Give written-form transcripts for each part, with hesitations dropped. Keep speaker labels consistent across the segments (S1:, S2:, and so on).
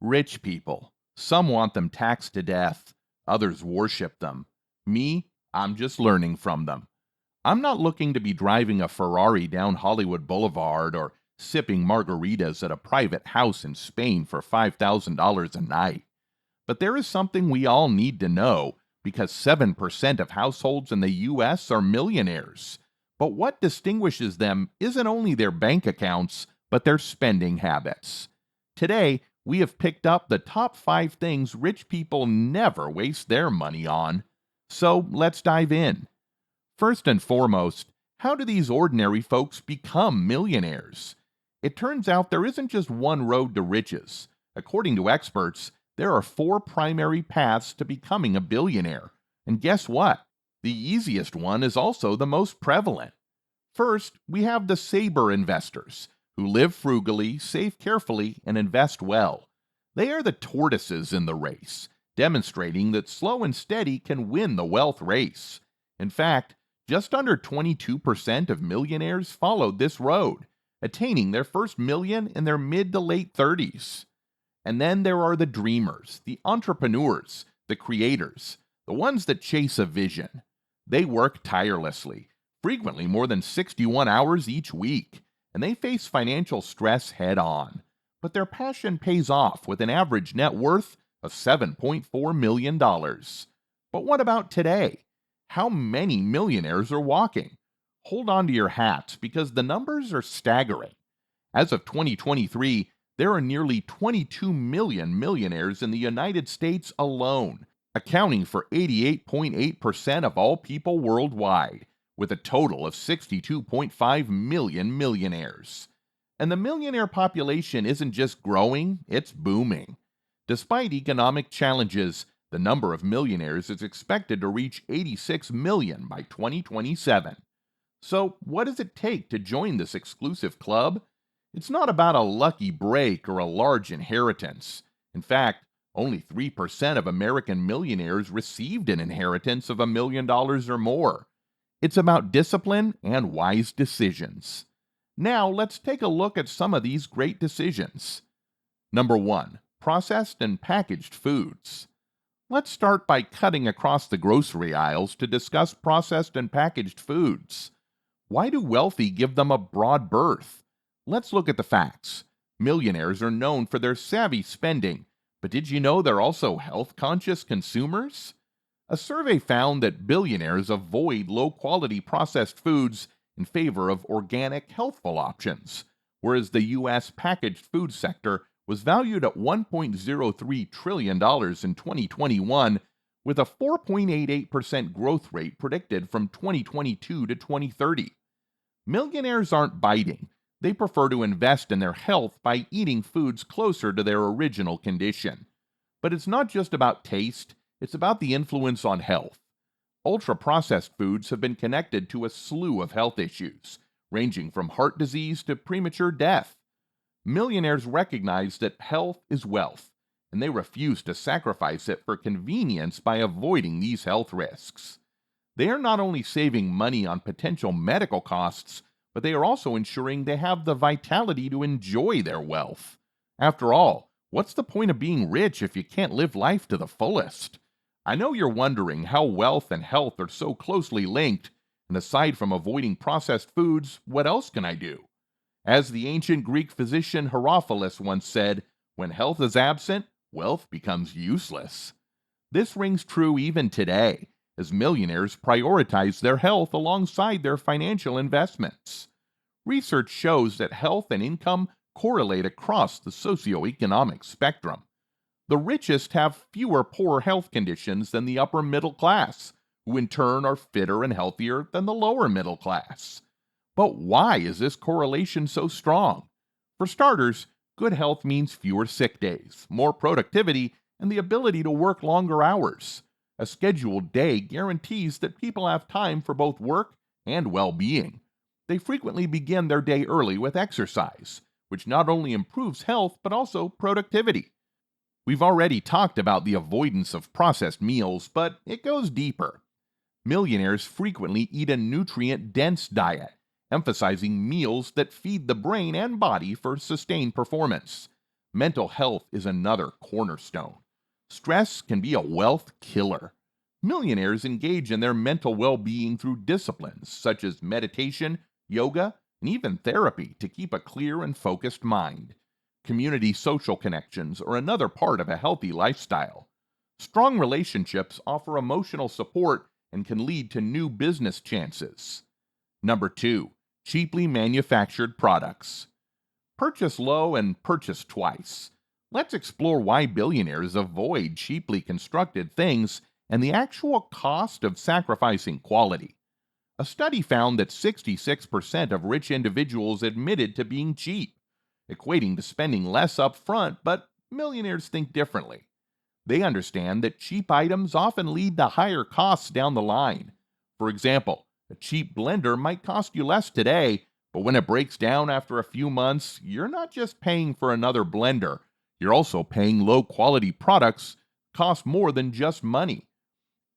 S1: Rich people. Some want them taxed to death, others worship them. Me, I'm just learning from them. I'm not looking to be driving a Ferrari down Hollywood Boulevard or sipping margaritas at a private house in Spain for $5,000 a night. But there is something we all need to know because 7% of households in the U.S. are millionaires. But what distinguishes them isn't only their bank accounts, but their spending habits. Today, we have picked up the top 5 things rich people never waste their money on. So let's dive in. First and foremost, how do these ordinary folks become millionaires? It turns out there isn't just one road to riches. According to experts, there are 4 primary paths to becoming a billionaire. And guess what? The easiest one is also the most prevalent. First, we have the saber investors, who live frugally, save carefully, and invest well. They are the tortoises in the race, demonstrating that slow and steady can win the wealth race. In fact, just under 22% of millionaires followed this road, attaining their first million in their mid to late 30s. And then there are the dreamers, the entrepreneurs, the creators, the ones that chase a vision. They work tirelessly, frequently more than 61 hours each week, and they face financial stress head on. But their passion pays off with an average net worth of $7.4 million. But what about today? How many millionaires are walking? Hold on to your hats because the numbers are staggering. As of 2023, there are nearly 22 million millionaires in the United States alone, accounting for 88.8% of all people worldwide, with a total of 62.5 million millionaires. And the millionaire population isn't just growing, it's booming. Despite economic challenges, the number of millionaires is expected to reach 86 million by 2027. So, what does it take to join this exclusive club? It's not about a lucky break or a large inheritance. In fact, only 3% of American millionaires received an inheritance of $1 million or more. It's about discipline and wise decisions. Now, let's take a look at some of these great decisions. Number 1, processed and packaged foods. Let's start by cutting across the grocery aisles to discuss processed and packaged foods. Why do wealthy give them a broad berth? Let's look at the facts. Millionaires are known for their savvy spending, but did you know they're also health-conscious consumers? A survey found that billionaires avoid low-quality processed foods in favor of organic, healthful options, whereas the U.S. packaged food sector was valued at $1.03 trillion in 2021, with a 4.88% growth rate predicted from 2022 to 2030. Millionaires aren't biting. They prefer to invest in their health by eating foods closer to their original condition. But it's not just about taste, it's about the influence on health. Ultra-processed foods have been connected to a slew of health issues, ranging from heart disease to premature death. Millionaires recognize that health is wealth, and they refuse to sacrifice it for convenience by avoiding these health risks. They are not only saving money on potential medical costs, but they are also ensuring they have the vitality to enjoy their wealth. After all, what's the point of being rich if you can't live life to the fullest? I know you're wondering how wealth and health are so closely linked, and aside from avoiding processed foods, what else can I do? As the ancient Greek physician Herophilus once said, when health is absent, wealth becomes useless. This rings true even today, as millionaires prioritize their health alongside their financial investments. Research shows that health and income correlate across the socioeconomic spectrum. The richest have fewer poor health conditions than the upper middle class, who in turn are fitter and healthier than the lower middle class. But why is this correlation so strong? For starters, good health means fewer sick days, more productivity, and the ability to work longer hours. A scheduled day guarantees that people have time for both work and well-being. They frequently begin their day early with exercise, which not only improves health but also productivity. We've already talked about the avoidance of processed meals, but it goes deeper. Millionaires frequently eat a nutrient-dense diet, emphasizing meals that feed the brain and body for sustained performance. Mental health is another cornerstone. Stress can be a wealth killer. Millionaires engage in their mental well being through disciplines such as meditation, yoga, and even therapy to keep a clear and focused mind. Community social connections are another part of a healthy lifestyle. Strong relationships offer emotional support and can lead to new business chances. Number two, cheaply manufactured products. Purchase low and purchase twice. Let's explore why billionaires avoid cheaply constructed things and the actual cost of sacrificing quality. A study found that 66% of rich individuals admitted to being cheap, equating to spending less up front, but millionaires think differently. They understand that cheap items often lead to higher costs down the line. For example, a cheap blender might cost you less today, but when it breaks down after a few months, you're not just paying for another blender, you're also paying low quality products cost more than just money.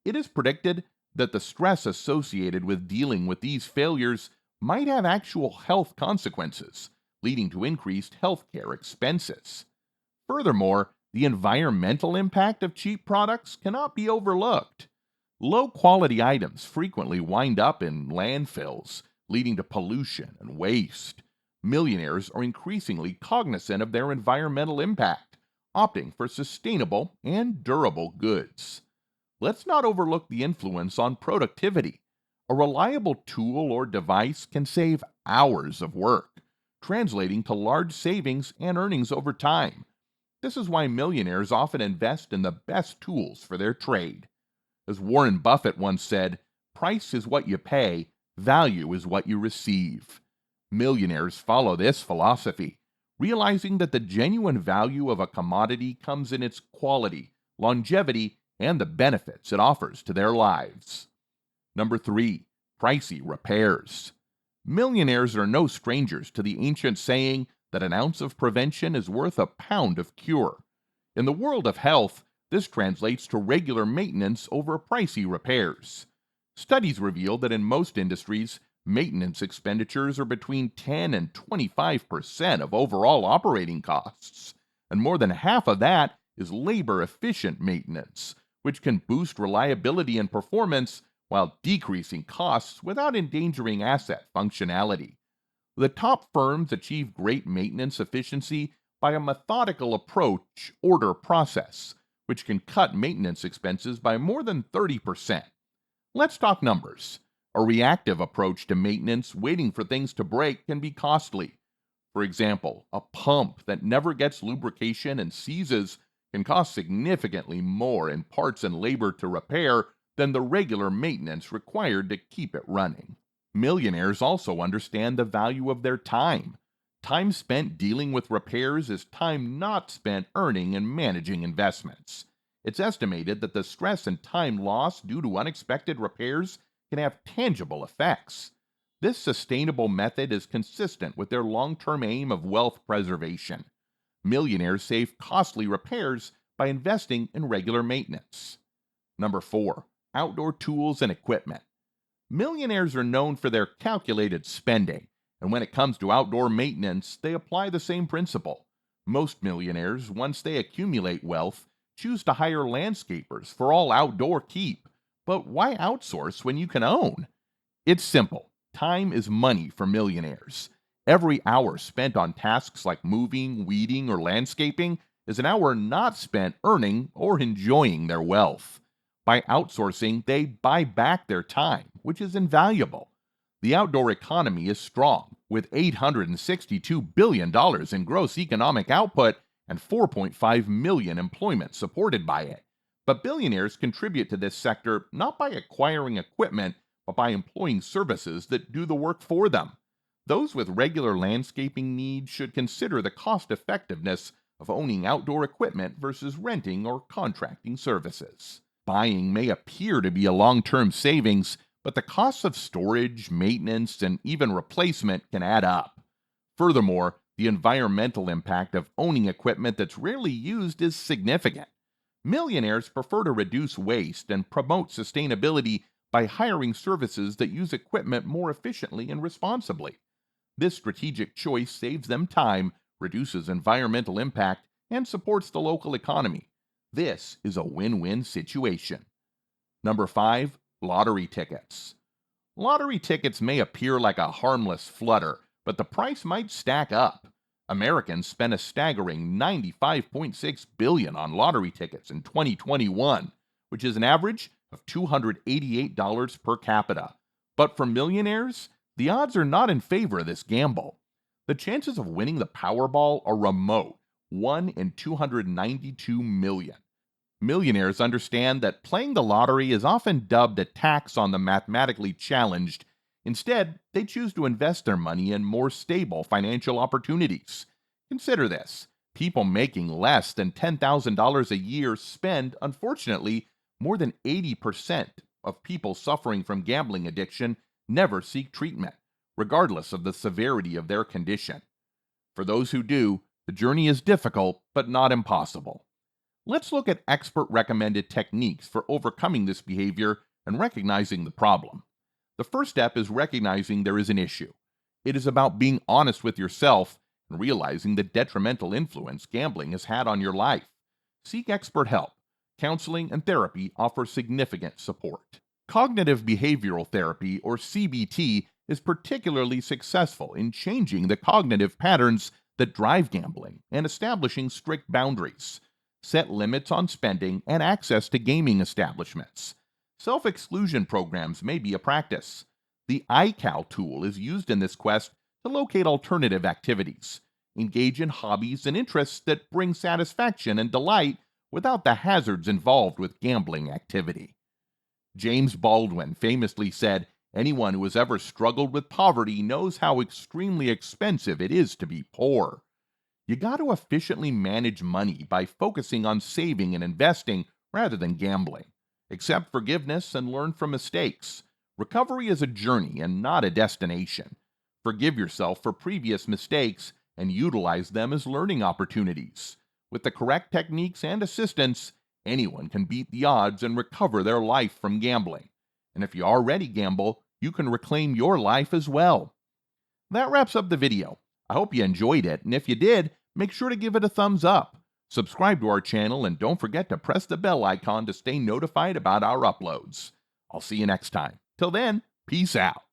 S1: It is predicted that the stress associated with dealing with these failures might have actual health consequences, leading to increased healthcare expenses. Furthermore, the environmental impact of cheap products cannot be overlooked. Low quality items frequently wind up in landfills, leading to pollution and waste. Millionaires are increasingly cognizant of their environmental impact, opting for sustainable and durable goods. Let's not overlook the influence on productivity. A reliable tool or device can save hours of work, translating to large savings and earnings over time. This is why millionaires often invest in the best tools for their trade. As Warren Buffett once said, price is what you pay, value is what you receive. Millionaires follow this philosophy, realizing that the genuine value of a commodity comes in its quality, longevity, and the benefits it offers to their lives. Number three, pricey repairs. Millionaires are no strangers to the ancient saying that an ounce of prevention is worth a pound of cure. In the world of health, this translates to regular maintenance over pricey repairs. Studies reveal that in most industries, maintenance expenditures are between 10 and 25% of overall operating costs, and more than half of that is labor efficient maintenance, which can boost reliability and performance while decreasing costs without endangering asset functionality. The top firms achieve great maintenance efficiency by a methodical approach order process, which can cut maintenance expenses by more than 30%. Let's talk numbers. A reactive approach to maintenance, waiting for things to break, can be costly. For example, a pump that never gets lubrication and seizes can cost significantly more in parts and labor to repair than the regular maintenance required to keep it running. Millionaires also understand the value of their time. Time spent dealing with repairs is time not spent earning and managing investments. It's estimated that the stress and time lost due to unexpected repairs can have tangible effects. This sustainable method is consistent with their long term aim of wealth preservation. Millionaires save costly repairs by investing in regular maintenance. Number four, outdoor tools and equipment. Millionaires are known for their calculated spending, and when it comes to outdoor maintenance, they apply the same principle. Most millionaires, once they accumulate wealth, choose to hire landscapers for all outdoor keep. But why outsource when you can own? It's simple. Time is money for millionaires. Every hour spent on tasks like moving, weeding, or landscaping is an hour not spent earning or enjoying their wealth. By outsourcing, they buy back their time, which is invaluable. The outdoor economy is strong, with $862 billion in gross economic output and 4.5 million employment supported by it. But billionaires contribute to this sector not by acquiring equipment, but by employing services that do the work for them. Those with regular landscaping needs should consider the cost effectiveness of owning outdoor equipment versus renting or contracting services. Buying may appear to be a long term savings, but the costs of storage, maintenance, and even replacement can add up. Furthermore, the environmental impact of owning equipment that's rarely used is significant. Millionaires prefer to reduce waste and promote sustainability by hiring services that use equipment more efficiently and responsibly. This strategic choice saves them time, reduces environmental impact, and supports the local economy. This is a win-win situation. Number 5, lottery tickets. Lottery tickets may appear like a harmless flutter, but the price might stack up. Americans spent a staggering $95.6 billion on lottery tickets in 2021, which is an average of $288 per capita. But for millionaires, the odds are not in favor of this gamble. The chances of winning the Powerball are remote, 1 in 292 million. Millionaires understand that playing the lottery is often dubbed a tax on the mathematically challenged. Instead, they choose to invest their money in more stable financial opportunities. Consider this: people making less than $10,000 a year spend, unfortunately, more than 80% of people suffering from gambling addiction never seek treatment, regardless of the severity of their condition. For those who do, the journey is difficult but not impossible. Let's look at expert recommended techniques for overcoming this behavior and recognizing the problem. The first step is recognizing there is an issue. It is about being honest with yourself and realizing the detrimental influence gambling has had on your life. Seek expert help. Counseling and therapy offer significant support. Cognitive behavioral therapy, or CBT, is particularly successful in changing the cognitive patterns that drive gambling and establishing strict boundaries. Set limits on spending and access to gaming establishments. Self-exclusion programs may be a practice. The iCal tool is used in this quest to locate alternative activities. Engage in hobbies and interests that bring satisfaction and delight without the hazards involved with gambling activity. James Baldwin famously said, "Anyone who has ever struggled with poverty knows how extremely expensive it is to be poor." You got to efficiently manage money by focusing on saving and investing rather than gambling. Accept forgiveness and learn from mistakes. Recovery is a journey and not a destination. Forgive yourself for previous mistakes and utilize them as learning opportunities. With the correct techniques and assistance, anyone can beat the odds and recover their life from gambling. And if you already gamble, you can reclaim your life as well. That wraps up the video. I hope you enjoyed it, and if you did, make sure to give it a thumbs up. Subscribe to our channel and don't forget to press the bell icon to stay notified about our uploads. I'll see you next time. Till then, peace out.